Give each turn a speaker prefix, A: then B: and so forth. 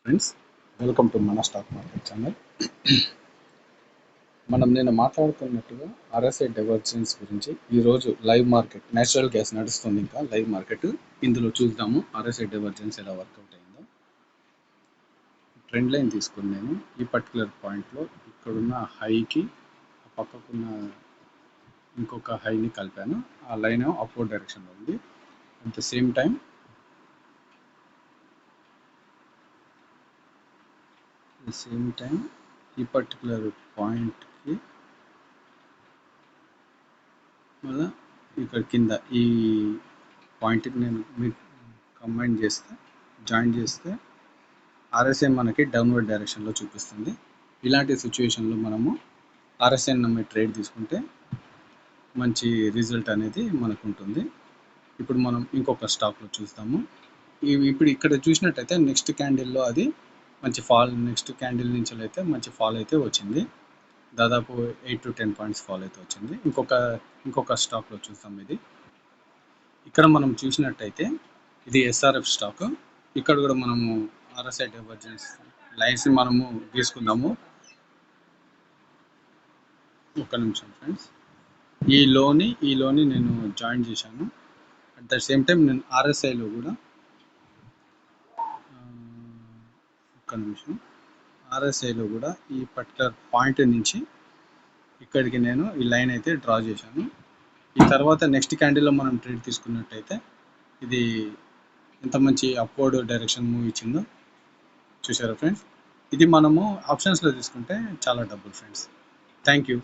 A: Friends, welcome to మన stock market channel. మనం నేను మాట్లాడుతున్నట్టుగా ఆర్ఎస్ఐ డైవర్జెన్స్ గురించి ఈరోజు లైవ్ మార్కెట్ నేచురల్ గ్యాస్ నడుస్తుంది. ఇంకా లైవ్ మార్కెట్ ఇందులో చూద్దాము ఆర్ఎస్ఐ డైవర్జెన్స్ ఎలా వర్కౌట్ అయిందో. ట్రెండ్ లైన్ తీసుకుని నేను ఈ పర్టికులర్ పాయింట్లో ఇక్కడున్న హైకి పక్కకున్న ఇంకొక హైని కలిపాను. ఆ లైన్ అప్వర్డ్ డైరెక్షన్లో ఉంది. అట్ ద సేమ్ టైం ఈ పర్టికులర్ పాయింట్కి మళ్ళీ ఇక్కడ కింద ఈ పాయింట్కి నేను జాయిన్ చేస్తే ఆర్ఎస్ఐ మనకి డౌన్వర్డ్ డైరెక్షన్లో చూపిస్తుంది. ఇలాంటి సిచ్యువేషన్లో మనము ఆర్ఎస్ఐ నమ్మే ట్రేడ్ తీసుకుంటే మంచి రిజల్ట్ అనేది మనకు ఉంటుంది. ఇప్పుడు మనం ఇంకొక స్టాక్లో చూస్తాము. ఇప్పుడు ఇక్కడ చూసినట్టయితే నెక్స్ట్ క్యాండిల్లో అది మంచి ఫాల్, నెక్స్ట్ క్యాండిల్ నుంచి అయితే మంచి ఫాల్ అయితే వచ్చింది. దాదాపు 8 to 10 పాయింట్స్ ఫాల్ అయితే వచ్చింది. ఇంకొక స్టాక్లో చూస్తాం. ఇక్కడ మనం చూసినట్టయితే ఇది ఎస్ఆర్ఎఫ్ స్టాక్. ఇక్కడ కూడా మనము ఆర్ఎస్ఐ డైవర్జెన్స్ లైన్స్ మనము తీసుకుందాము. ఒక్క నిమిషం ఫ్రెండ్స్, ఈ లోని నేను జాయిన్ చేశాను. అట్ ద సేమ్ టైం నేను ఆర్ఎస్ఐలో కూడా ఈ పర్టికులర్ పాయింట్ నుంచి ఇక్కడికి నేను ఈ లైన్ అయితే డ్రా చేశాను. ఈ తర్వాత నెక్స్ట్ క్యాండిల్లో మనం ట్రేడ్ తీసుకున్నట్టయితే ఇది ఎంత మంచి అప్వర్డ్ డైరెక్షన్ మూవ్ ఇచ్చిందో చూసారా ఫ్రెండ్స్. ఇది మనము ఆప్షన్స్లో తీసుకుంటే చాలా డబ్బులు ఫ్రెండ్స్. Thank you.